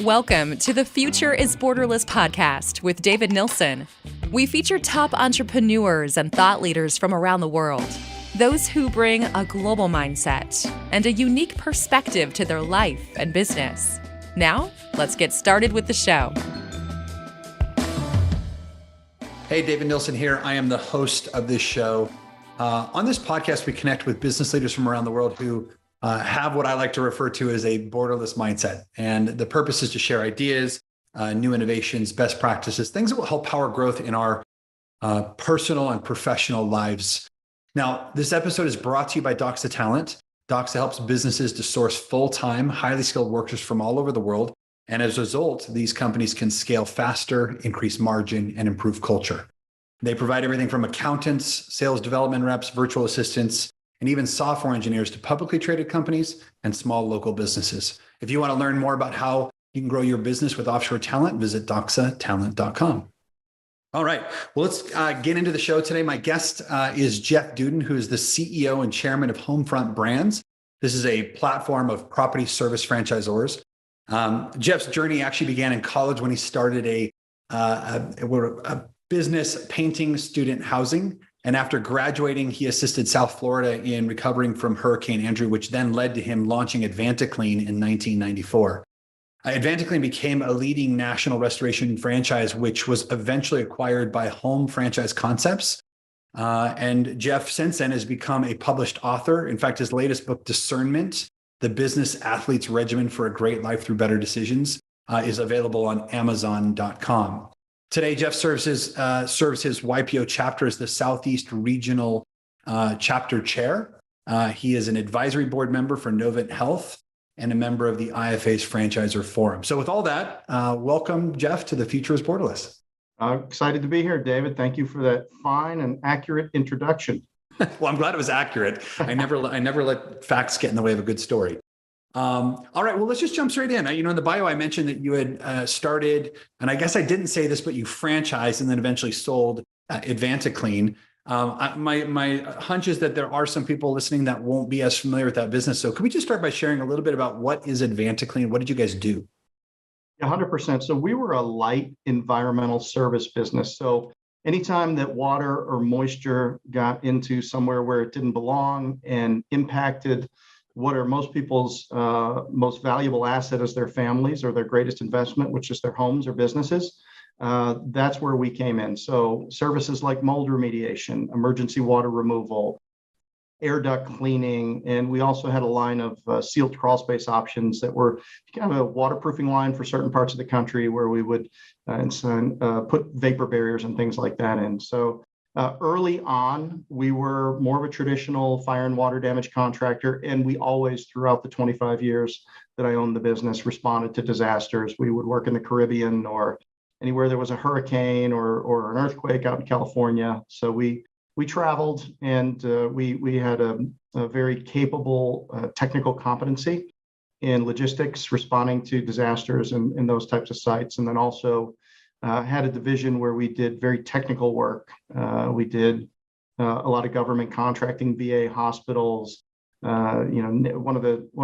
Welcome to the Future is Borderless podcast with David Nilsson. We feature top entrepreneurs and thought leaders from around the world, those who bring a global mindset and a unique perspective to their life and business. Now, let's get started with the show. Hey, David Nilsson here. I am the host of this show. On this podcast, we connect with business leaders from around the world who have what I like to refer to as a borderless mindset. And the purpose is to share ideas, new innovations, best practices, things that will help power growth in our personal and professional lives. Now, this episode is brought to you by Doxa Talent. Doxa helps businesses to source full-time, highly skilled workers from all over the world. And as a result, these companies can scale faster, increase margin, and improve culture. They provide everything from accountants, sales development reps, virtual assistants, and even software engineers to publicly traded companies and small local businesses. If you want to learn more about how you can grow your business with offshore talent, visit doxatalent.com. All right, well, let's get into the show today. My guest is Jeff Dudan, who is the CEO and chairman of Homefront Brands. This is a platform of property service franchisors. Jeff's journey actually began in college when he started a business painting student housing. And after graduating, he assisted South Florida in recovering from Hurricane Andrew, which then led to him launching AdvantaClean in 1994. AdvantaClean became a leading national restoration franchise, which was eventually acquired by Home Franchise Concepts. And Jeff, since then, has become a published author. In fact, his latest book, Discernment, The Business Athlete's Regimen for a Great Life Through Better Decisions, is available on Amazon.com. Today, Jeff serves his YPO chapter as the Southeast Regional Chapter Chair. He is an advisory board member for Novant Health and a member of the IFA's Franchisor Forum. So with all that, welcome, Jeff, to the Future is Borderless. Excited to be here, David. Thank you for that fine and accurate introduction. Well, I'm glad it was accurate. I never let facts get in the way of a good story. All right, well, let's just jump straight in. In the bio, I mentioned that you had started, and I guess I didn't say this, but you franchised and then eventually sold AdvantaClean. My hunch is that there are some people listening that won't be as familiar with that business. So can we just start by sharing a little bit about what is AdvantaClean? What did you guys do? 100%. So we were a light environmental service business. So anytime that water or moisture got into somewhere where it didn't belong and impacted what are most people's most valuable asset as their families or their greatest investment, which is their homes or businesses, that's where we came in. So services like mold remediation, emergency water removal, air duct cleaning, and we also had a line of sealed crawl space options that were kind of a waterproofing line for certain parts of the country where we would put vapor barriers and things like that in. So early on, we were more of a traditional fire and water damage contractor, and we always, throughout the 25 years that I owned the business, responded to disasters. We would work in the Caribbean or anywhere there was a hurricane or an earthquake out in California. So we traveled, and we had a very capable technical competency in logistics, responding to disasters and those types of sites, and then also had a division where we did very technical work. We did a lot of government contracting, VA hospitals. One of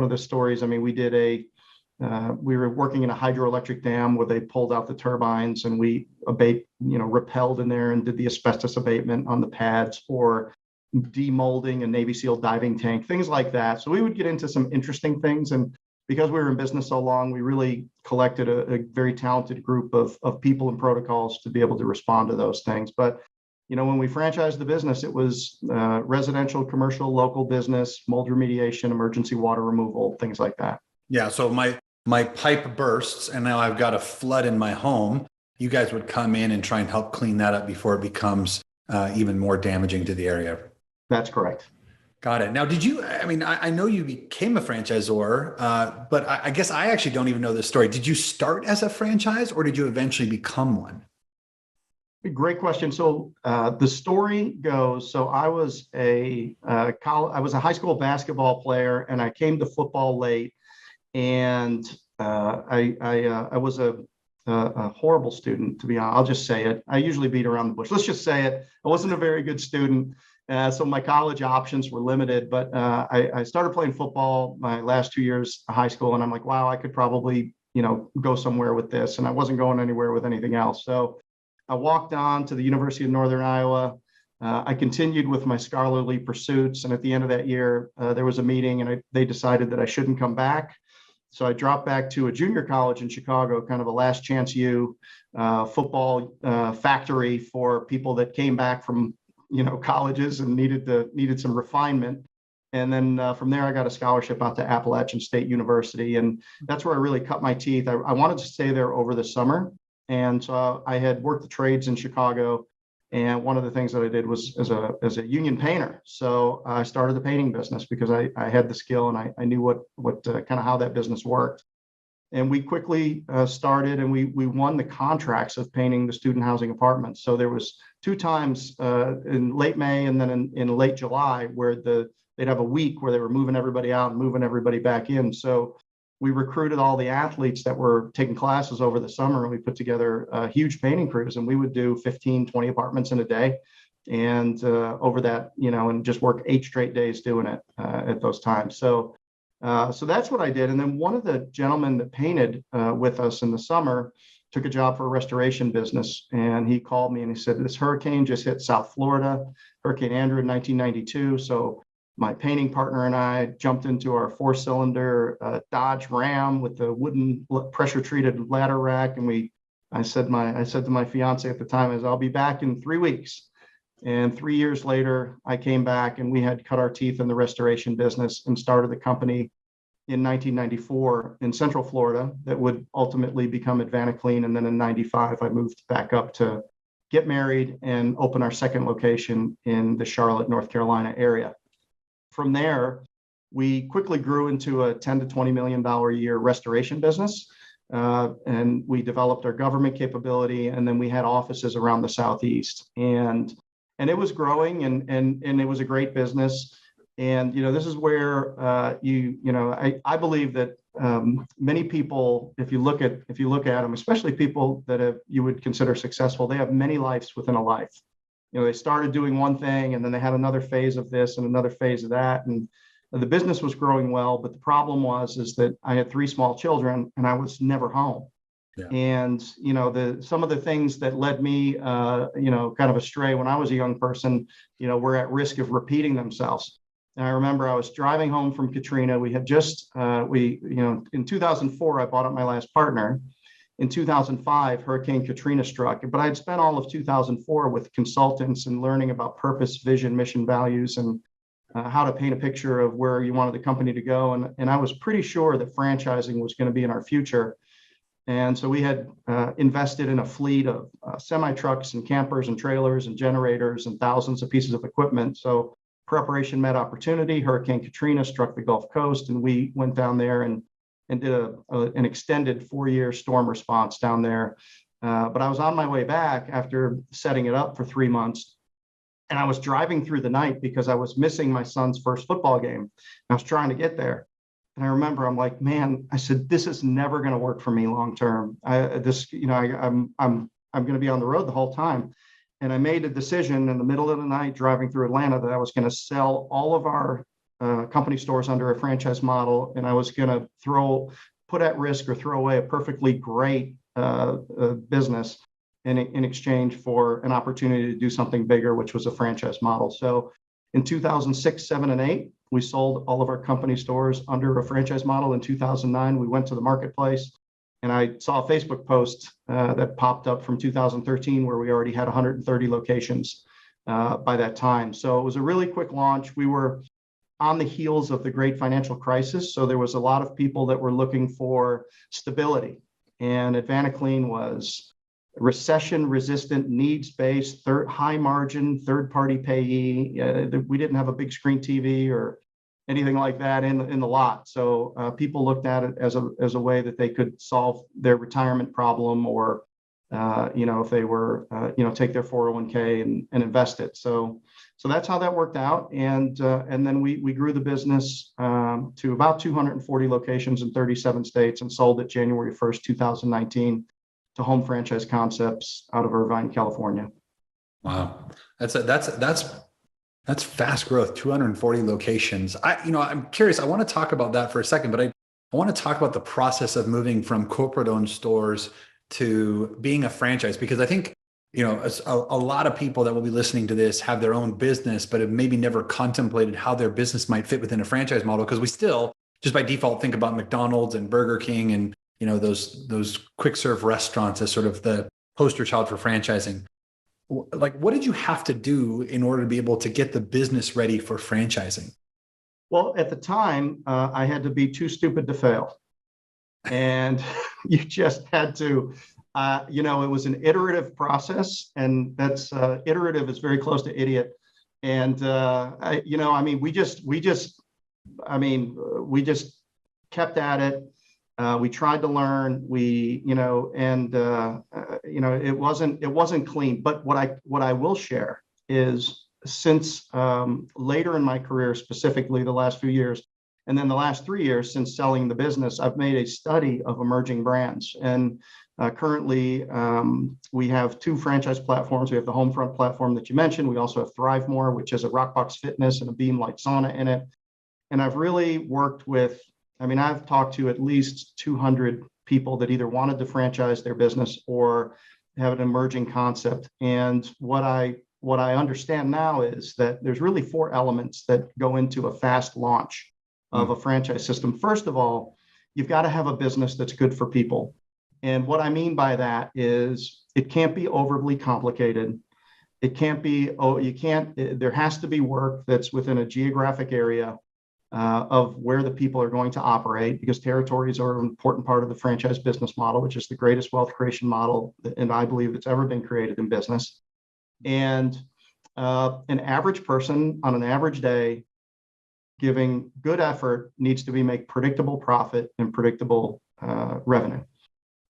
the stories. I mean, we were working in a hydroelectric dam where they pulled out the turbines, and we repelled in there and did the asbestos abatement on the pads for demolding a Navy SEAL diving tank, things like that. So we would get into some interesting things, and because we were in business so long, we really collected a very talented group of people and protocols to be able to respond to those things. But, when we franchised the business, it was residential, commercial, local business, mold remediation, emergency water removal, things like that. Yeah. So my pipe bursts and now I've got a flood in my home. You guys would come in and try and help clean that up before it becomes even more damaging to the area. That's correct. Got it. Now, I know you became a franchisor, but I guess I actually don't even know this story. Did you start as a franchise or did you eventually become one? Great question. So the story goes, so I was a high school basketball player, and I came to football late, and I was a horrible student, to be honest. I'll just say it. I usually beat around the bush. Let's just say it. I wasn't a very good student. So my college options were limited, but I started playing football my last 2 years of high school, and I'm like, wow, I could probably, go somewhere with this. And I wasn't going anywhere with anything else. So I walked on to the University of Northern Iowa. I continued with my scholarly pursuits. And at the end of that year, there was a meeting and they decided that I shouldn't come back. So I dropped back to a junior college in Chicago, kind of a last chance football factory for people that came back from colleges and needed some refinement. And then from there, I got a scholarship out to Appalachian State University, and that's where I really cut my teeth. I wanted to stay there over the summer, and so I had worked the trades in Chicago. And one of the things that I did was as a union painter. So I started the painting business because I had the skill and I knew what kind of how that business worked. And we quickly started and we won the contracts of painting the student housing apartments. So there was 2 times in late May and then in late July where they'd have a week where they were moving everybody out and moving everybody back in. So we recruited all the athletes that were taking classes over the summer, and we put together huge painting crews, and we would do 15, 20 apartments in a day. And over that, and just work 8 straight days doing it at those times. So that's what I did. And then one of the gentlemen that painted with us in the summer took a job for a restoration business. And he called me and he said, this hurricane just hit South Florida, Hurricane Andrew in 1992. So my painting partner and I jumped into our 4-cylinder Dodge Ram with the wooden pressure-treated ladder rack, and I said to my fiance at the time, I'll be back in 3 weeks. And 3 years later, I came back and we had cut our teeth in the restoration business and started the company in 1994 in Central Florida that would ultimately become AdvantaClean. And then in 95, I moved back up to get married and open our second location in the Charlotte, North Carolina area. From there, we quickly grew into a $10 to $20 million a year restoration business. And we developed our government capability. And then we had offices around the Southeast. And it was growing and it was a great business. And, this is where I believe that many people, if you look at them, especially people that you would consider successful, they have many lives within a life. They started doing one thing and then they had another phase of this and another phase of that. And the business was growing well, but the problem was that I had 3 small children and I was never home. Yeah. And, some of the things that led me, kind of astray when I was a young person, were at risk of repeating themselves. And I remember I was driving home from Katrina. We had just, in 2004, I bought up my last partner. In 2005, Hurricane Katrina struck, but I had spent all of 2004 with consultants and learning about purpose, vision, mission, values, and how to paint a picture of where you wanted the company to go. And I was pretty sure that franchising was going to be in our future. And so we had invested in a fleet of semi-trucks and campers and trailers and generators and thousands of pieces of equipment. So preparation met opportunity. Hurricane Katrina struck the Gulf Coast, and we went down there and did an extended 4-year storm response down there. But I was on my way back after setting it up for 3 months. And I was driving through the night because I was missing my son's first football game. I was trying to get there. And I remember I'm like, man, I said, this is never going to work for me long term. I'm going to be on the road the whole time. And I made a decision in the middle of the night driving through Atlanta that I was going to sell all of our company stores under a franchise model, and I was going to put at risk or throw away a perfectly great business in exchange for an opportunity to do something bigger, which was a franchise model. So in 2006, 7, and 8, we sold all of our company stores under a franchise model. In 2009, we went to the marketplace, and I saw a Facebook post that popped up from 2013 where we already had 130 locations by that time. So it was a really quick launch. We were on the heels of the great financial crisis. So there was a lot of people that were looking for stability. And AdvantaClean was recession-resistant, needs-based, high-margin, third-party payee. We didn't have a big screen TV or anything like that in the lot. So people looked at it as a way that they could solve their retirement problem, or if they were take their 401k and invest it. So that's how that worked out. And then we grew the business to about 240 locations in 37 states and sold it January 1st, 2019 to Home Franchise Concepts out of Irvine, California. Wow. That's fast growth, 240 locations. I'm curious. I want to talk about that for a second, but I want to talk about the process of moving from corporate-owned stores to being a franchise, because I think, a lot of people that will be listening to this have their own business, but have maybe never contemplated how their business might fit within a franchise model. Because we still, just by default, think about McDonald's and Burger King and, those quick serve restaurants as sort of the poster child for franchising. Like, what did you have to do in order to be able to get the business ready for franchising? Well, at the time, I had to be too stupid to fail. And you just had to, it was an iterative process, and that's iterative is very close to idiot. And, we just kept at it. We tried to learn, it wasn't clean. But what I will share is, since later in my career, specifically the last few years, and then the last 3 years since selling the business, I've made a study of emerging brands. And currently, we have 2 franchise platforms. We have the Homefront platform that you mentioned. We also have Thrive More, which is a Rockbox Fitness and a Beam Light Sauna in it. And I've really worked with, I've talked to at least 200 people that either wanted to franchise their business or have an emerging concept. And what I understand now is that there's really 4 elements that go into a fast launch of a franchise system. First of all, you've got to have a business that's good for people. And what I mean by that is, it can't be overly complicated. It can't be, there has to be work that's within a geographic area of where the people are going to operate, because territories are an important part of the franchise business model, which is the greatest wealth creation model, and I believe that's ever been created in business. And an average person on an average day, giving good effort, needs to make predictable profit and predictable revenue.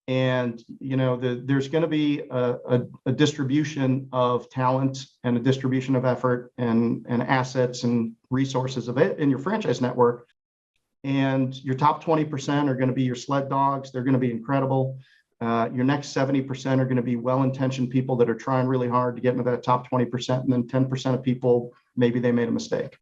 And there's going to be a distribution of talent and a distribution of effort and assets and resources of it in your franchise network. And your top 20% are going to be your sled dogs. They're going to be incredible. Your next 70% are going to be well-intentioned people that are trying really hard to get into that top 20%. And then 10% of people, maybe they made a mistake,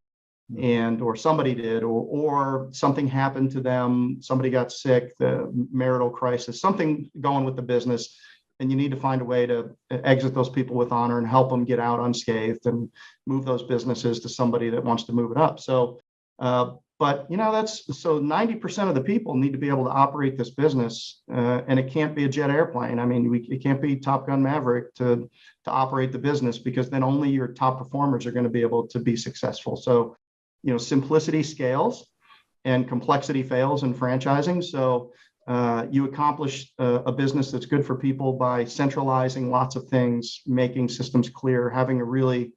or somebody did, or something happened to them. Somebody got sick, the marital crisis, something going with the business. And you need to find a way to exit those people with honor and help them get out unscathed and move those businesses to somebody that wants to move it up. So, but so 90% of the people need to be able to operate this business, and it can't be a jet airplane. It can't be Top Gun Maverick to operate the business, because then only your top performers are going to be able to be successful. So, simplicity scales and complexity fails in franchising. So you accomplish a business that's good for people by centralizing lots of things, making systems clear, having a really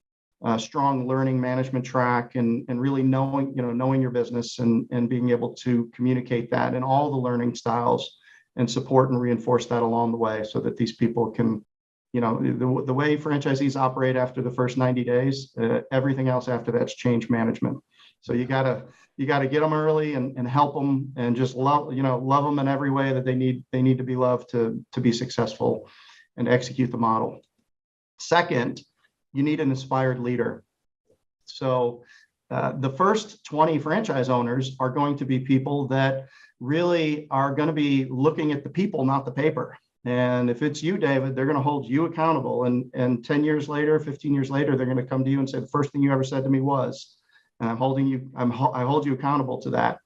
strong learning management track, and really knowing your business and being able to communicate that in all the learning styles and support and reinforce that along the way, so that these people can, the way franchisees operate after the first 90 days, everything else after that's change management. So you gotta get them early and help them, and just love them in every way that they need to be loved to be successful and execute the model. Second, you need an inspired leader. So the first 20 franchise owners are going to be people that really are going to be looking at the people, not the paper. And if it's you, David, they're going to hold you accountable. And 10 years later, 15 years later, they're going to come to you and say, the first thing you ever said to me was, and I hold you accountable to that.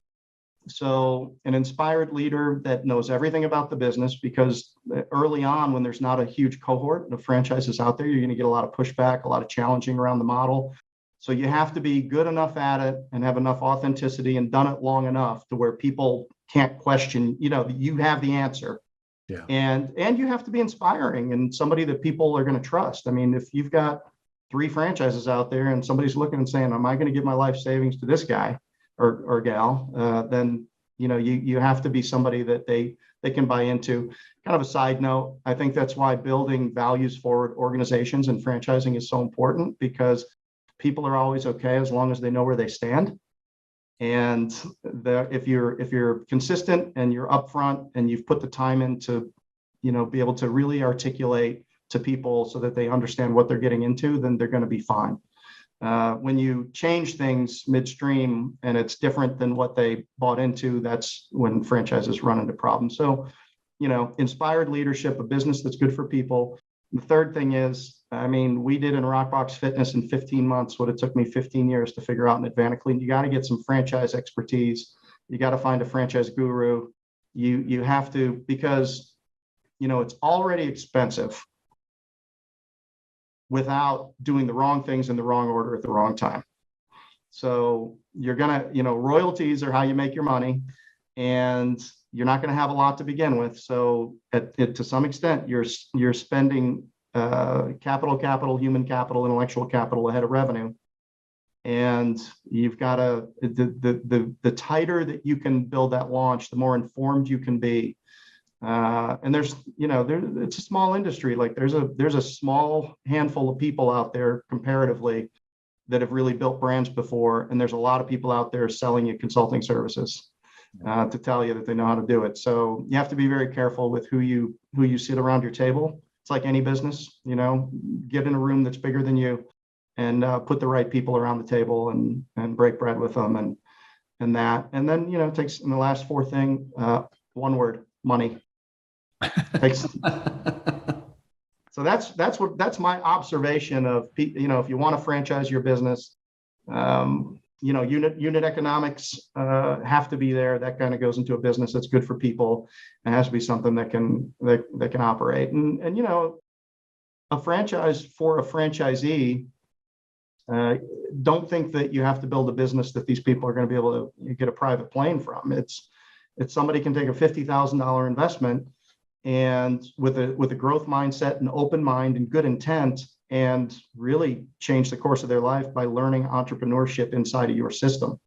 So an inspired leader that knows everything about the business, because early on, when there's not a huge cohort of franchises out there, you're going to get a lot of pushback, a lot of challenging around the model. So you have to be good enough at it and have enough authenticity and done it long enough to where people can't question, you have the answer. Yeah. And you have to be inspiring and somebody that people are going to trust. If you've got 3 franchises out there and somebody's looking and saying, am I going to give my life savings to this guy or gal, then you have to be somebody that they can buy into. Kind of a side note, I think that's why building values forward organizations and franchising is so important, because people are always okay as long as they know where they stand. And if you're consistent and you're upfront and you've put the time in to be able to really articulate to people so that they understand what they're getting into, then they're going to be fine. When you change things midstream and it's different than what they bought into, that's when franchises run into problems. So, inspired leadership, a business that's good for people. The third thing is, we did in Rockbox Fitness in 15 months what it took me 15 years to figure out in Advanically. You got to get some franchise expertise. You got to find a franchise guru. You have to, because, it's already expensive without doing the wrong things in the wrong order at the wrong time. So you're going to, royalties are how you make your money, and you're not going to have a lot to begin with. So to some extent, you're spending capital, human capital, intellectual capital ahead of revenue. And you've got to, the tighter that you can build that launch, the more informed you can be. And it's a small industry. Like there's a small handful of people out there comparatively that have really built brands before. And there's a lot of people out there selling you consulting services to tell you that they know how to do it. So you have to be very careful with who you sit around your table. It's like any business, get in a room that's bigger than you and put the right people around the table and break bread with them and that. And then, it takes, in the last fourth thing, one word, money. So that's my observation of, if you want to franchise your business, unit economics have to be there. That kind of goes into a business that's good for people. It has to be something that can operate. And a franchise for a franchisee, don't think that you have to build a business that these people are going to be able to get a private plane from. It's somebody can take a $50,000 investment and with a growth mindset, an open mind, and good intent, and really change the course of their life by learning entrepreneurship inside of your system.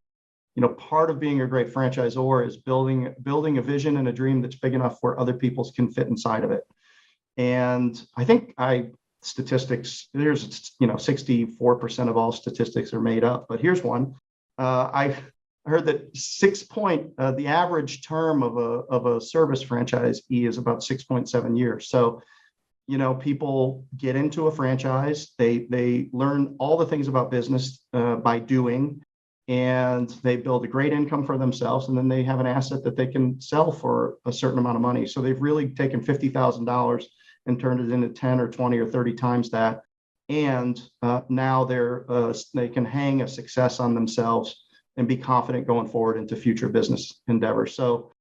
Part of being a great franchisor is building a vision and a dream that's big enough where other people can fit inside of it. And I think statistics, there's 64% of all statistics are made up, but here's one. I heard that the average term of a service franchisee is about 6.7 years. So, people get into a franchise, they learn all the things about business by doing, and they build a great income for themselves, and then they have an asset that they can sell for a certain amount of money. So they've really taken $50,000 and turned it into 10 or 20 or 30 times that. And now they can hang a success on themselves and be confident going forward into future business endeavors. So,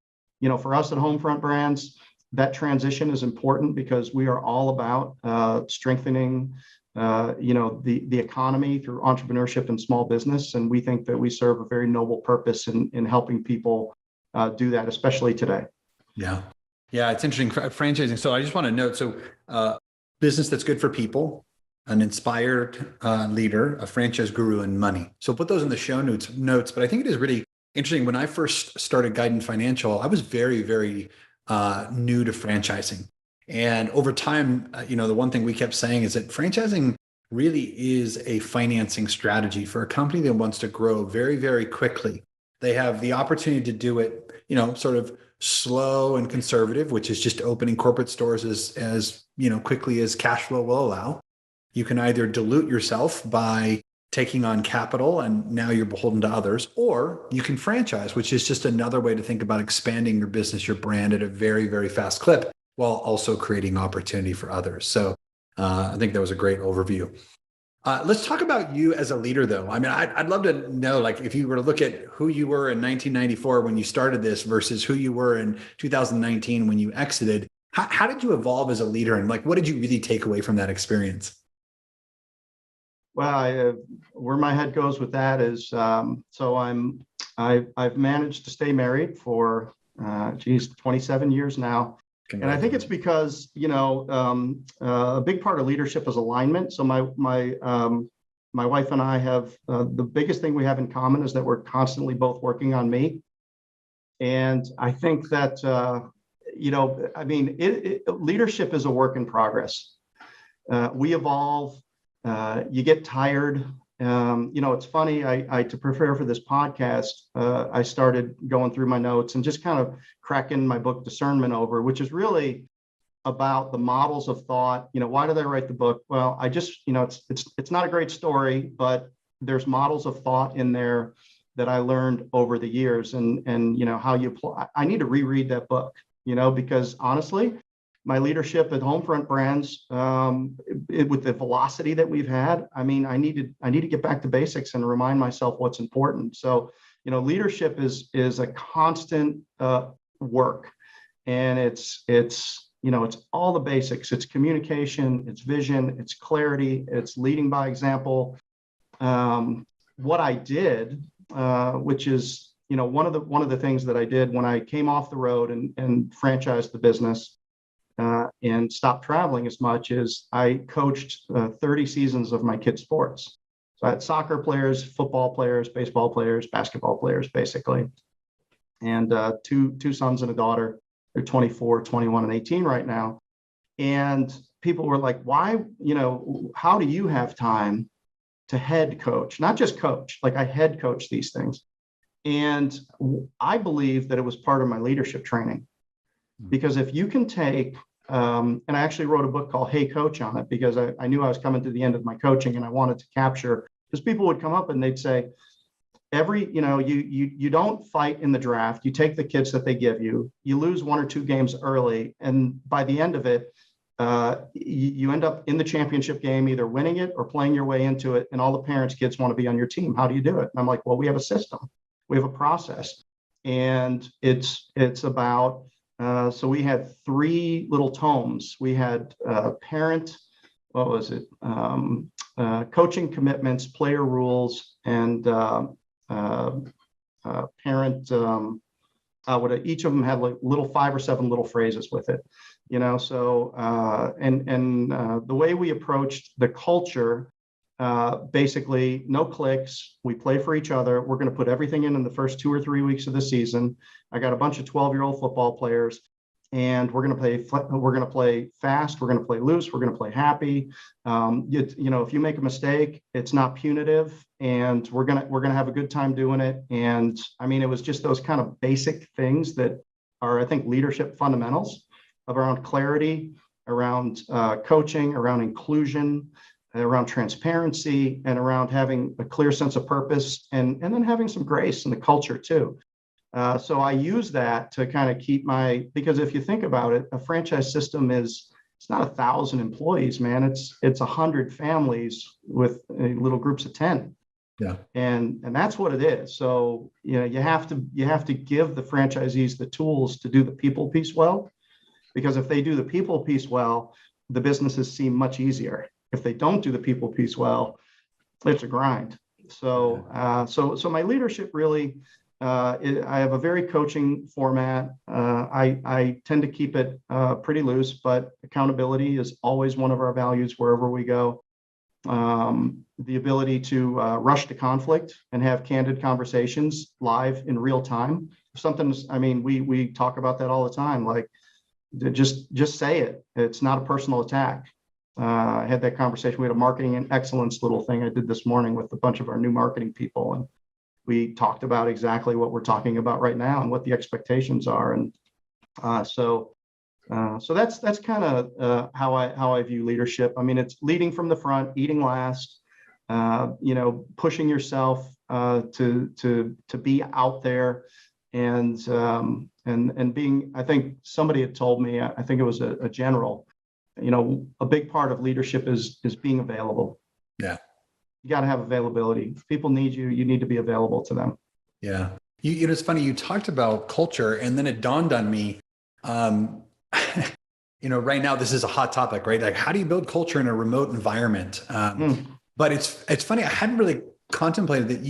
for us at Homefront Brands, that transition is important because we are all about strengthening, the economy through entrepreneurship and small business. And we think that we serve a very noble purpose in helping people do that, especially today. Yeah. Yeah. It's interesting. Franchising. So I just want to note, business that's good for people, an inspired leader, a franchise guru, and money. So put those in the show notes. But I think it is really interesting. When I first started Guidant Financial, I was very, very new to franchising. And over time, the one thing we kept saying is that franchising really is a financing strategy for a company that wants to grow very, very quickly. They have the opportunity to do it, sort of slow and conservative, which is just opening corporate stores as quickly as cash flow will allow. You can either dilute yourself by taking on capital and now you're beholden to others, or you can franchise, which is just another way to think about expanding your business, your brand at a very, very fast clip, while also creating opportunity for others. So I think that was a great overview. Let's talk about you as a leader, though. I'd love to know, if you were to look at who you were in 1994 when you started this versus who you were in 2019 when you exited, how did you evolve as a leader? And what did you really take away from that experience? Well, where my head goes with that is, I've managed to stay married for 27 years now. And I think it's because, a big part of leadership is alignment. So my wife and I have, the biggest thing we have in common is that we're constantly both working on me. And I think that, leadership is a work in progress. We evolve. You get tired. It's funny. I to prepare for this podcast, I started going through my notes and just kind of cracking my book Discernment over, which is really about the models of thought. Why did I write the book? Well, I just, it's not a great story, but there's models of thought in there that I learned over the years, and how you apply. I need to reread that book, because honestly, my leadership at Homefront Brands, with the velocity that we've had, I need to get back to basics and remind myself what's important. So, leadership is a constant work, and it's all the basics. It's communication, it's vision, it's clarity, it's leading by example. What I did, which is one of the things that I did when I came off the road and franchised the business, and stopped traveling as much, is I coached 30 seasons of my kids' sports. So I had soccer players, football players, baseball players, basketball players, basically, and two sons and a daughter. They're 24, 21, and 18 right now. And people were like, why, how do you have time to head coach, not just coach, like I head coach these things. And I believe that it was part of my leadership training, because if you can take, and I actually wrote a book called Hey Coach on it, because I knew I was coming to the end of my coaching, and I wanted to capture, because people would come up and they'd say, you don't fight in the draft, you take the kids that they give you, you lose 1 or 2 games early, and by the end of it, you end up in the championship game, either winning it or playing your way into it, and all the parents' kids want to be on your team. How do you do it? And I'm like, well, we have a system, we have a process, and it's about, so we had 3 little tomes. We had parent, coaching commitments, player rules, and parent, each of them had like little 5 or 7 little phrases with it, so the way we approached the culture, basically no clicks, we play for each other, we're going to put everything in the first 2 or 3 weeks of the season. I got a bunch of 12-year-old football players, and we're going to play fast, we're going to play loose, we're going to play happy. If you make a mistake, it's not punitive, and we're going to have a good time doing it. And it was just those kind of basic things that are, I think, leadership fundamentals around clarity, around coaching, around inclusion, around transparency, and around having a clear sense of purpose, and then having some grace in the culture too. So I use that to kind of keep because if you think about it, a franchise system it's not 1,000 employees, man. It's 100 families with little groups of 10. Yeah. And that's what it is. So, you have to give the franchisees the tools to do the people piece well, because if they do the people piece well, the businesses seem much easier. If they don't do the people piece well, it's a grind. So, so my leadership really, I have a very coaching format. I tend to keep it pretty loose, but accountability is always one of our values wherever we go. The ability to rush to conflict and have candid conversations live in real time. We talk about that all the time. Like, just say it. It's not a personal attack. I had that conversation. We had a marketing and excellence little thing I did this morning with a bunch of our new marketing people, and we talked about exactly what we're talking about right now and what the expectations are. And so that's kind of how I view leadership. It's leading from the front, eating last, pushing yourself to be out there, and being. I think somebody had told me, I think it was a general, a big part of leadership is being available. Yeah. You got to have availability. If people need you, you need to be available to them. Yeah. It's funny, you talked about culture, and then it dawned on me, right now this is a hot topic, right? Like, how do you build culture in a remote environment? But it's funny, I hadn't really contemplated that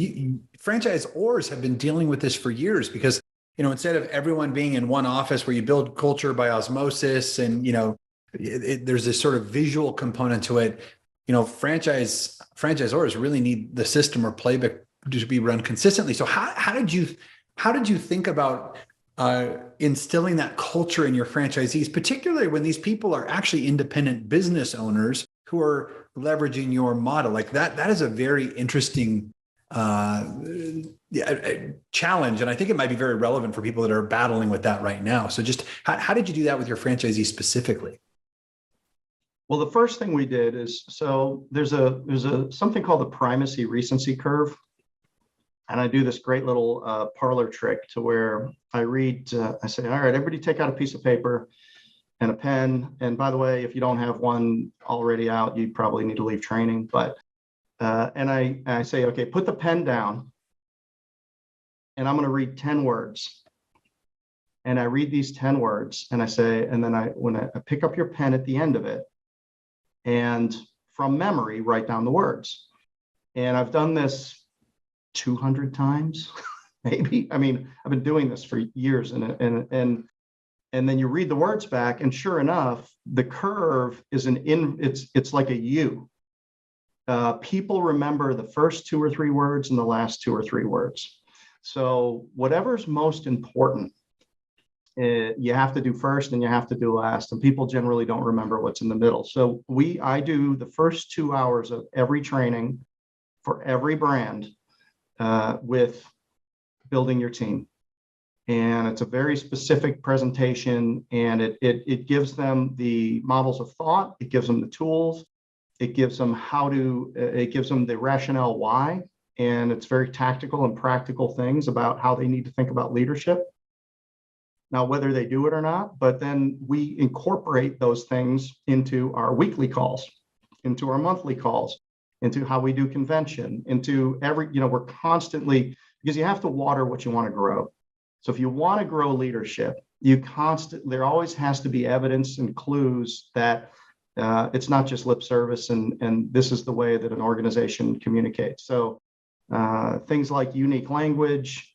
franchisors have been dealing with this for years, because, instead of everyone being in one office where you build culture by osmosis, and, there's this sort of visual component to it. Franchisors really need the system or playbook to be run consistently. So how did you think about instilling that culture in your franchisees, particularly when these people are actually independent business owners who are leveraging your model? Like that is a very interesting challenge, and I think it might be very relevant for people that are battling with that right now. So just how did you do that with your franchisees specifically? Well, the first thing we did is, so there's a something called the primacy recency curve. And I do this great little parlor trick to where I say, all right, everybody take out a piece of paper and a pen. And by the way, if you don't have one already out, you probably need to leave training. But, and I say, okay, put the pen down and I'm going to read 10 words. And I read these 10 words and I say, and then when I pick up your pen at the end of it and from memory, write down the words. And I've done this 200 times, maybe. I mean, I've been doing this for years and then you read the words back and sure enough, the curve is it's like a U. People remember the first 2 or 3 words and the last 2 or 3 words. So whatever's most important, you have to do first and you have to do last. And people generally don't remember what's in the middle. So I do the first 2 hours of every training for every brand with building your team. And it's a very specific presentation and it gives them the models of thought. It gives them the tools. It gives them it gives them the rationale why. And it's very tactical and practical things about how they need to think about leadership. Now, whether they do it or not, but then we incorporate those things into our weekly calls, into our monthly calls, into how we do convention, into we're constantly, because you have to water what you want to grow. So if you want to grow leadership, there always has to be evidence and clues that it's not just lip service and this is the way that an organization communicates. So things like unique language,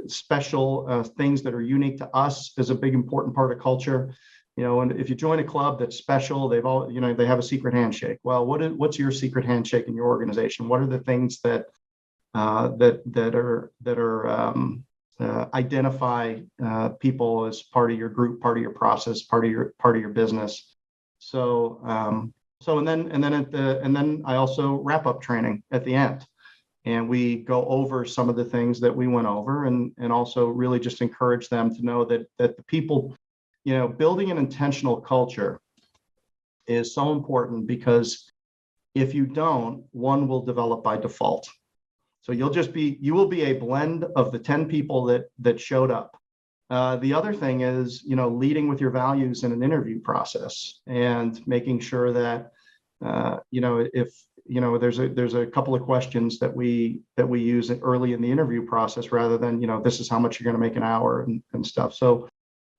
special things that are unique to us is a big important part of culture. And if you join a club that's special, they have a secret handshake. Well, what's your secret handshake in your organization? What are the things that identify people as part of your group, part of your process, part of your business? So and then I also wrap up training at the end. And we go over some of the things that we went over and also really just encourage them to know that the people, building an intentional culture is so important because if you don't, one will develop by default. So you will be a blend of the 10 people that showed up. The other thing is, leading with your values in an interview process and making sure that, if there's a couple of questions that we use early in the interview process rather than, this is how much you're going to make an hour and stuff. So,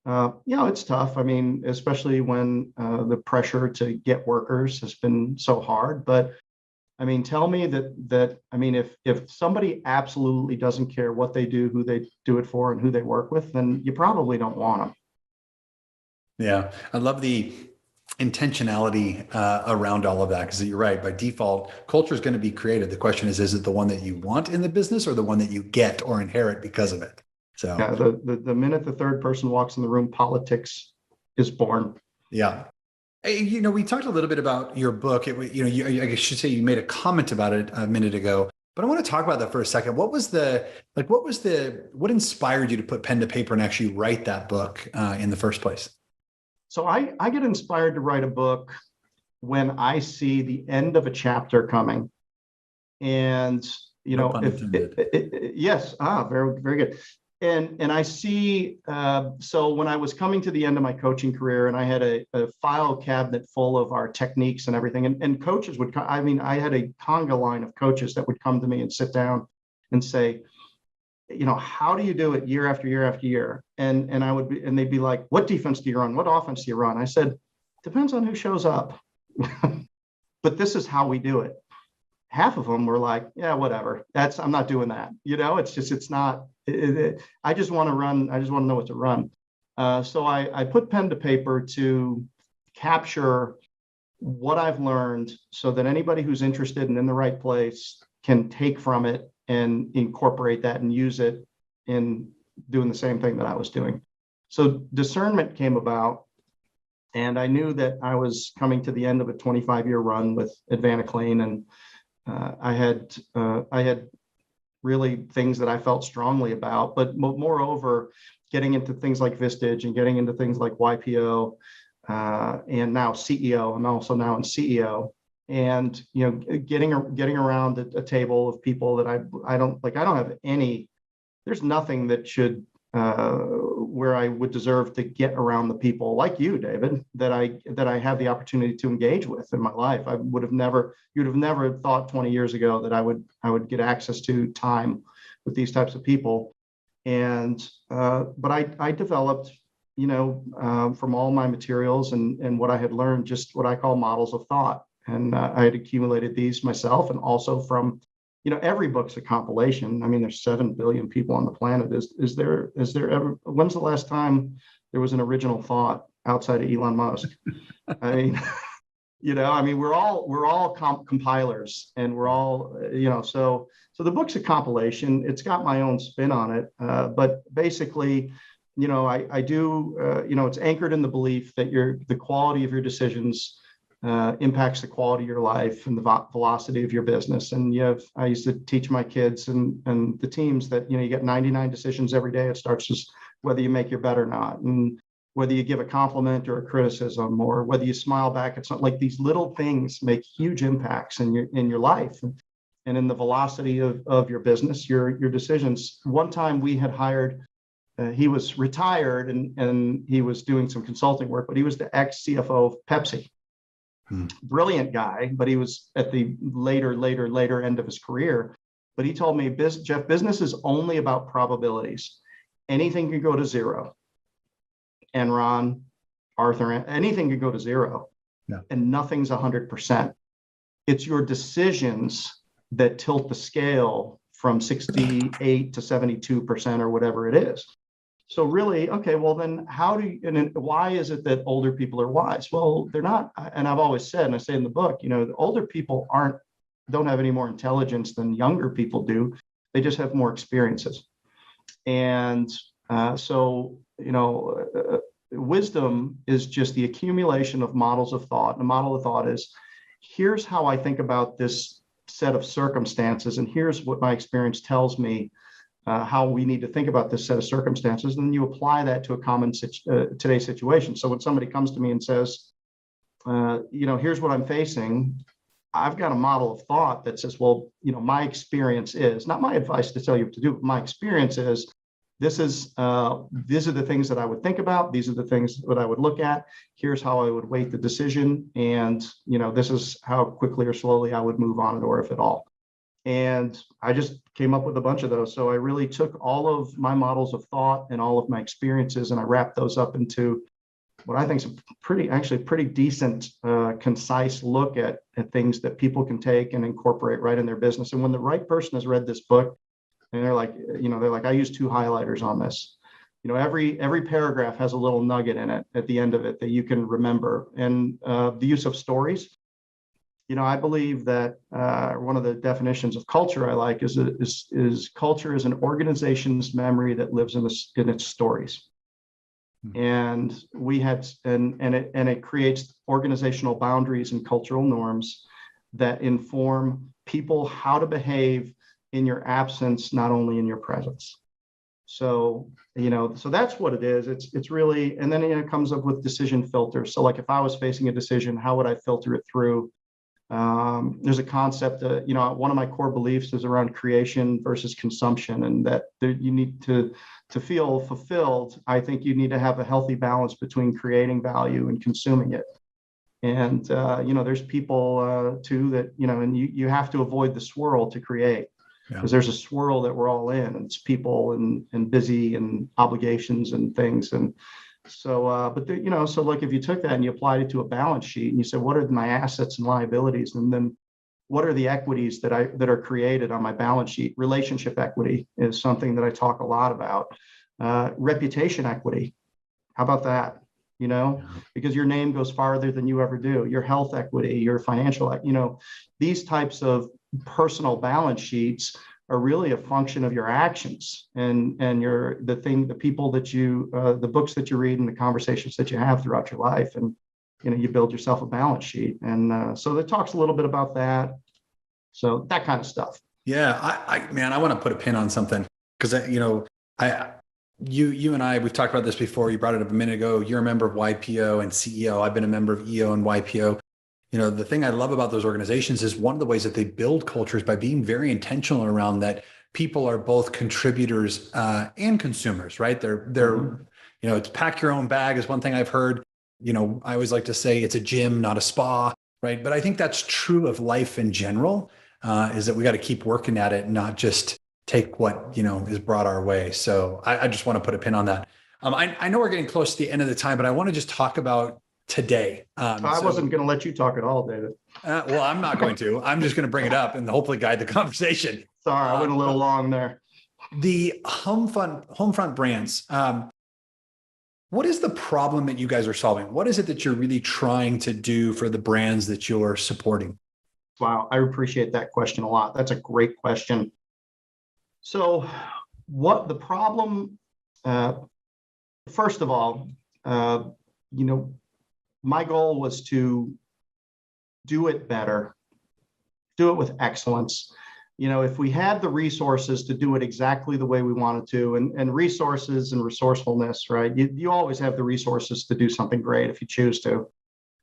it's tough. I mean, especially when the pressure to get workers has been so hard. But I mean, tell me if somebody absolutely doesn't care what they do, who they do it for, and who they work with, then you probably don't want them. Yeah, I love the intentionality around all of that, because you're right. By default, culture is going to be created. The question is it the one that you want in the business or the one that you get or inherit because of it? So yeah, the minute the third person walks in the room, politics is born. Yeah. We talked a little bit about your book. I should say you made a comment about it a minute ago, but I want to talk about that for a second. What inspired you to put pen to paper and actually write that book in the first place? So I get inspired to write a book when I see the end of a chapter coming. And, yes. Very, very good. And I see, so when I was coming to the end of my coaching career and I had a file cabinet full of our techniques and everything, and coaches would come, I had a conga line of coaches that would come to me and sit down and say, how do you do it year after year after year? And they'd be like, what defense do you run? What offense do you run? I said, depends on who shows up, but this is how we do it. Half of them were like, yeah, whatever. I'm not doing that. I just want to run. I just want to know what to run. So I put pen to paper to capture what I've learned so that anybody who's interested and in the right place can take from it and incorporate that and use it in doing the same thing that I was doing. So discernment came about, and I knew that I was coming to the end of a 25-year run with Advanaclean, and I had really things that I felt strongly about, but moreover, getting into things like Vistage and getting into things like YPO, and now CEO. I'm also now in CEO. And getting around a table of people that I don't like. I don't have any. There's nothing that should where I would deserve to get around the people like you, David, that I have the opportunity to engage with in my life. You'd have never thought 20 years ago that I would get access to time with these types of people. And but I developed, from all my materials and what I had learned, just what I call models of thought. And I had accumulated these myself, and also from, every book's a compilation. I mean, there's 7 billion people on the planet. Is there ever? When's the last time there was an original thought outside of Elon Musk? I mean, we're all compilers, and we're all, So the book's a compilation. It's got my own spin on it, but basically, I do. It's anchored in the belief that the quality of your decisions impacts the quality of your life and the velocity of your business. And I used to teach my kids and the teams that, you get 99 decisions every day. It starts with whether you make your bet or not, and whether you give a compliment or a criticism, or whether you smile back at something. Like, these little things make huge impacts in your life and in the velocity of your business, your decisions. One time we had hired, he was retired and he was doing some consulting work, but he was the ex-CFO of Pepsi. Brilliant guy, but he was at the later end of his career. But he told me, Jeff, business is only about probabilities. Anything can go to zero. Enron, Arthur, anything can go to zero. Yeah. And nothing's 100%. It's your decisions that tilt the scale from 68 to 72% or whatever it is. So really, okay, well then why is it that older people are wise? Well, they're not. And I've always said, and I say in the book, the older people don't have any more intelligence than younger people do. They just have more experiences. And wisdom is just the accumulation of models of thought. And a model of thought is, here's how I think about this set of circumstances, and here's what my experience tells me how we need to think about this set of circumstances. And then you apply that to a common today's situation. So when somebody comes to me and says, here's what I'm facing, I've got a model of thought that says, well, my experience is, not my advice to tell you what to do, but my experience is, these are the things that I would think about. These are the things that I would look at. Here's how I would weight the decision. And, this is how quickly or slowly I would move on it, or if at all. And I just came up with a bunch of those. So I really took all of my models of thought and all of my experiences, and I wrapped those up into what I think is a pretty decent, concise look at things that people can take and incorporate right in their business. And when the right person has read this book, and they're like, I use 2 highlighters on this. Every paragraph has a little nugget in it at the end of it that you can remember. And the use of stories. I believe that one of the definitions of culture I like is culture is an organization's memory that lives in its stories. And it creates organizational boundaries and cultural norms that inform people how to behave in your absence, not only in your presence. So, so that's what it is. It's really, and then it comes up with decision filters. So like, if I was facing a decision, how would I filter it through? There's a concept that, one of my core beliefs is around creation versus consumption, and that you need to feel fulfilled. I think you need to have a healthy balance between creating value and consuming it. And, there's people too that, and you have to avoid the swirl to create, because there's a swirl that we're all in, and it's people and busy and obligations and things. And so, so like, if you took that and you applied it to a balance sheet and you said, what are my assets and liabilities? And then what are the equities that are created on my balance sheet? Relationship equity is something that I talk a lot about. Reputation equity. How about that? Because your name goes farther than you ever do. Your health equity, your financial, these types of personal balance sheets are really a function of your actions and the people that the books that you read and the conversations that you have throughout your life. And, you build yourself a balance sheet. And so it talks a little bit about that. So that kind of stuff. Yeah. I want to put a pin on something, because, you and I, we've talked about this before. You brought it up a minute ago. You're a member of YPO and CEO. I've been a member of EO and YPO. The thing I love about those organizations is one of the ways that they build culture is by being very intentional around that people are both contributors and consumers, right? It's pack your own bag is one thing I've heard. I always like to say it's a gym, not a spa, right? But I think that's true of life in general, is that we got to keep working at it, not just take what, is brought our way. So I just want to put a pin on that. I know we're getting close to the end of the time, but I want to just talk about today. I wasn't going to let you talk at all, David. Well, I'm not going to. I'm just going to bring it up and hopefully guide the conversation. Sorry, I went a little long there. The Homefront brands. What is the problem that you guys are solving? What is it that you're really trying to do for the brands that you're supporting? Wow, I appreciate that question a lot. That's a great question. So, what the problem? First of all, my goal was to do it better, do it with excellence. If we had the resources to do it exactly the way we wanted to, and resources and resourcefulness, right? You always have the resources to do something great if you choose to.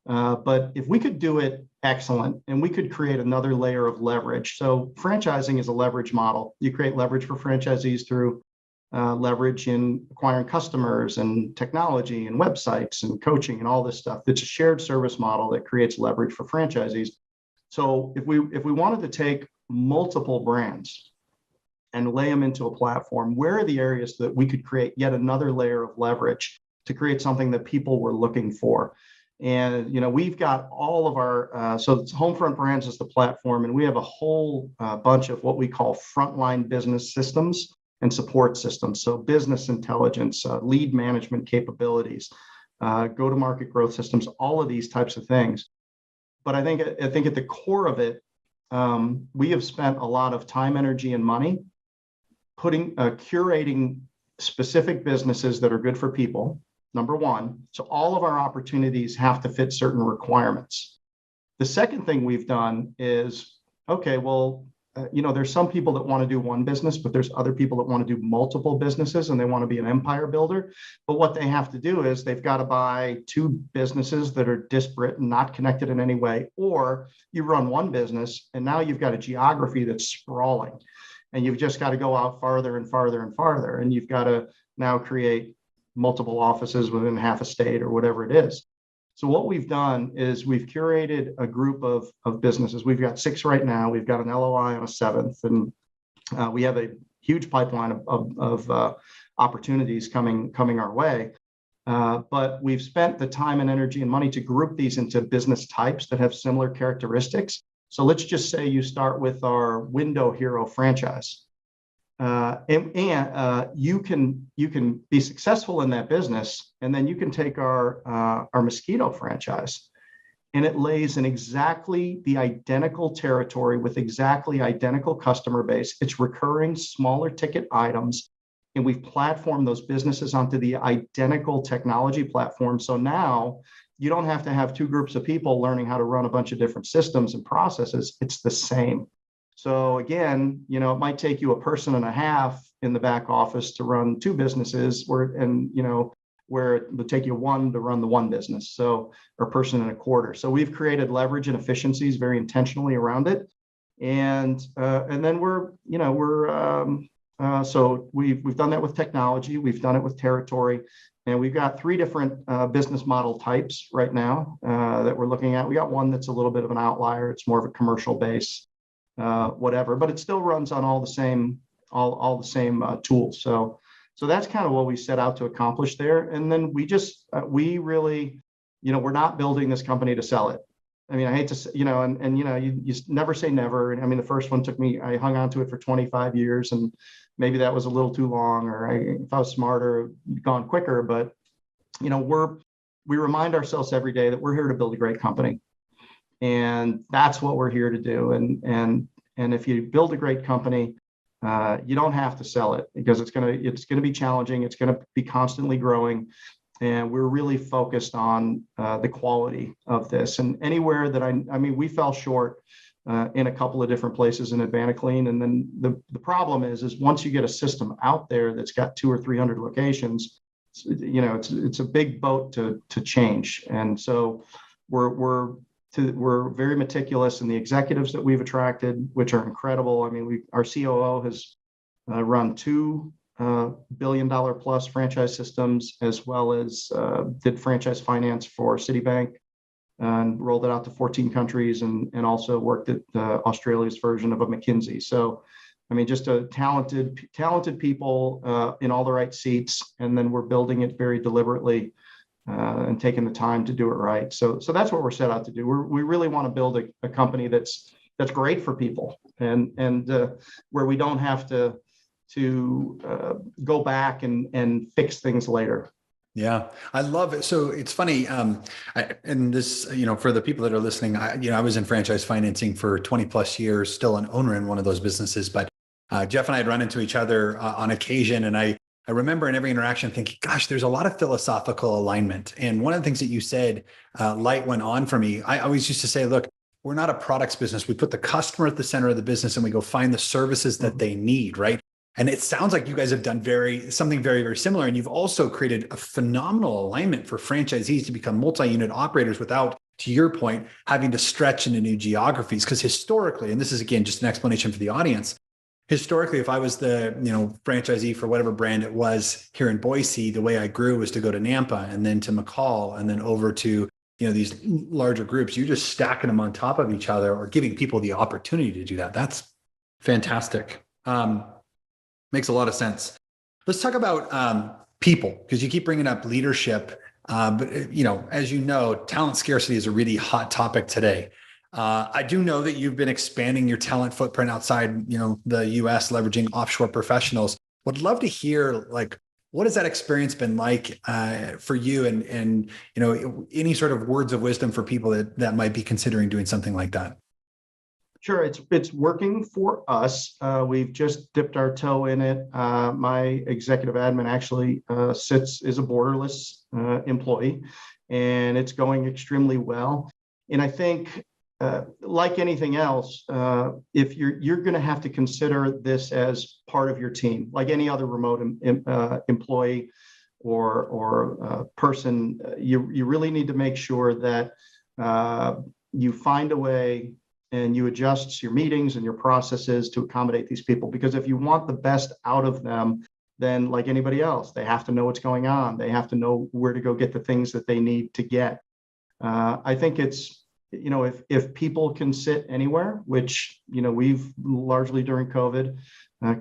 But if we could do it excellent and we could create another layer of leverage. So franchising is a leverage model. You create leverage for franchisees through leverage in acquiring customers and technology and websites and coaching and all this stuff. It's a shared service model that creates leverage for franchisees. So if we wanted to take multiple brands and lay them into a platform, where are the areas that we could create yet another layer of leverage to create something that people were looking for? And we've got all of our so Homefront Brands is the platform, and we have a whole bunch of what we call frontline business systems and support systems. So business intelligence, lead management capabilities, go-to-market growth systems, all of these types of things. But I think at the core of it, we have spent a lot of time, energy, and money curating specific businesses that are good for people. Number one, so all of our opportunities have to fit certain requirements. The second thing we've done is, there's some people that want to do one business, but there's other people that want to do multiple businesses and they want to be an empire builder. But what they have to do is they've got to buy two businesses that are disparate and not connected in any way, or you run one business and now you've got a geography that's sprawling and you've just got to go out farther and farther and farther. And you've got to now create multiple offices within half a state or whatever it is. So what we've done is we've curated a group of businesses. We've got 6 right now. We've got an LOI on a 7th, and we have a huge pipeline of opportunities coming our way. But we've spent the time and energy and money to group these into business types that have similar characteristics. So let's just say you start with our Window Hero franchise. You can be successful in that business, and then you can take our mosquito franchise, and it lays in exactly the identical territory with exactly identical customer base. It's recurring, smaller ticket items, and we've platformed those businesses onto the identical technology platform. So now you don't have to have 2 groups of people learning how to run a bunch of different systems and processes. It's the same. So again, it might take you a person and a half in the back office to run 2 businesses, where it would take you 1 to run the 1 business. So, or a person and a quarter. So we've created leverage and efficiencies very intentionally around it. And then so we've done that with technology. We've done it with territory. And we've got 3 different business model types right now that we're looking at. We got one that's a little bit of an outlier. It's more of a commercial base. Whatever, but it still runs on all the same tools. So that's kind of what we set out to accomplish there. And then we really, we're not building this company to sell it. I mean, I hate to say, you never say never. And I mean, the first one I hung on to it for 25 years, and maybe that was a little too long, or if I was smarter, gone quicker. But we remind ourselves every day that we're here to build a great company. And that's what we're here to do. And if you build a great company, you don't have to sell it, because it's gonna be challenging. It's gonna be constantly growing, and we're really focused on the quality of this. And anywhere that we fell short in a couple of different places in Advanaclean. And then the problem is once you get a system out there that's got 200 or 300 locations, it's a big boat to change. And so we're very meticulous in the executives that we've attracted, which are incredible. I mean, our COO has run two billion-dollar plus franchise systems, as well as did franchise finance for Citibank and rolled it out to 14 countries, and also worked at Australia's version of a McKinsey. So, I mean, just a talented people in all the right seats, and then we're building it very deliberately and taking the time to do it right. So that's what we're set out to do. We really want to build a company that's great for people, and where we don't have to go back and fix things later. Yeah, I love it. So it's funny. And this, for the people that are listening, I was in franchise financing for 20 plus years, still an owner in one of those businesses. But Jeff and I had run into each other on occasion. And I remember in every interaction thinking, gosh, there's a lot of philosophical alignment. And one of the things that you said, light went on for me. I always used to say, look, we're not a products business. We put the customer at the center of the business and we go find the services that they need, right? And it sounds like you guys have done something very, very similar. And you've also created a phenomenal alignment for franchisees to become multi-unit operators without, to your point, having to stretch into new geographies. Because historically, and this is, again, just an explanation for the audience, historically, if I was the franchisee for whatever brand it was here in Boise, the way I grew was to go to Nampa and then to McCall and then over to these larger groups. You're just stacking them on top of each other or giving people the opportunity to do that. That's fantastic. Makes a lot of sense. Let's talk about people, because you keep bringing up leadership. But as you know, talent scarcity is a really hot topic today. I do know that you've been expanding your talent footprint outside, the U.S., leveraging offshore professionals. Would love to hear, what has that experience been like for you, and any sort of words of wisdom for people that might be considering doing something like that? Sure, it's working for us. We've just dipped our toe in it. My executive admin actually is a borderless employee, and it's going extremely well. And I think, like anything else, if you're going to have to consider this as part of your team, like any other remote employee or person, you really need to make sure that you find a way and you adjust your meetings and your processes to accommodate these people. Because if you want the best out of them, then like anybody else, they have to know what's going on. They have to know where to go get the things that they need to get. I think it's, if people can sit anywhere, which, we've largely during COVID,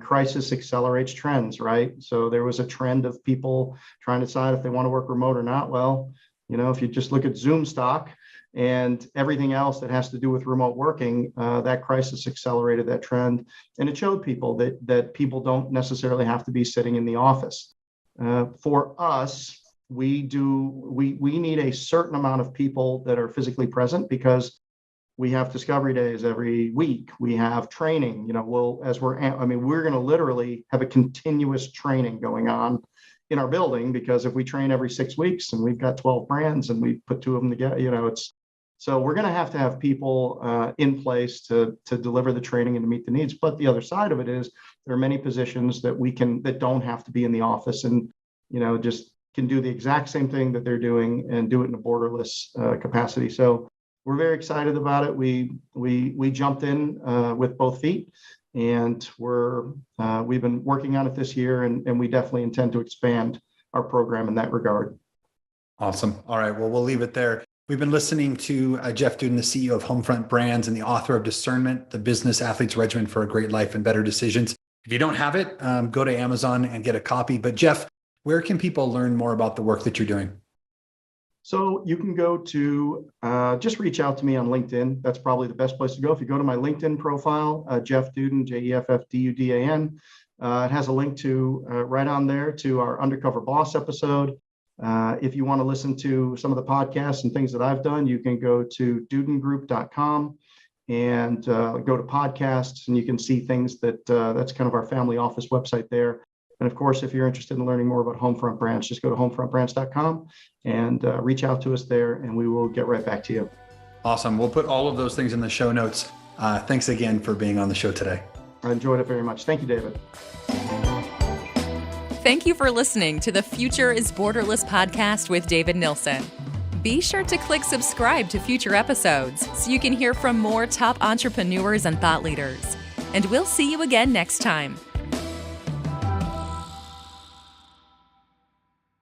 crisis accelerates trends, right? So there was a trend of people trying to decide if they want to work remote or not. Well, if you just look at Zoom stock and everything else that has to do with remote working, that crisis accelerated that trend. And it showed people that people don't necessarily have to be sitting in the office. For us, we need a certain amount of people that are physically present, because we have discovery days every week. We have training, we're going to literally have a continuous training going on in our building, because if we train every 6 weeks and we've got 12 brands and we put 2 of them together, so we're going to have people in place to deliver the training and to meet the needs. But the other side of it is there are many positions that don't have to be in the office and, just can do the exact same thing that they're doing and do it in a borderless capacity. So we're very excited about it. We jumped in with both feet, and we've been working on it this year, and we definitely intend to expand our program in that regard. Awesome. All right. Well, we'll leave it there. We've been listening to Jeff Dudan, the CEO of Homefront Brands and the author of Discernment, the Business Athlete's Regimen for a Great Life and Better Decisions. If you don't have it, go to Amazon and get a copy. But Jeff, where can people learn more about the work that you're doing? So you can go to, just reach out to me on LinkedIn. That's probably the best place to go. If you go to my LinkedIn profile, Jeff Dudan, JEFFDUDAN, it has a link to right on there to our Undercover Boss episode. If you want to listen to some of the podcasts and things that I've done, you can go to dudangroup.com and go to podcasts, and you can see things that's kind of our family office website there. And of course, if you're interested in learning more about Homefront Brands, just go to homefrontbrands.com and reach out to us there, and we will get right back to you. Awesome. We'll put all of those things in the show notes. Thanks again for being on the show today. I enjoyed it very much. Thank you, David. Thank you for listening to the Future is Borderless podcast with David Nilsson. Be sure to click subscribe to future episodes so you can hear from more top entrepreneurs and thought leaders. And we'll see you again next time.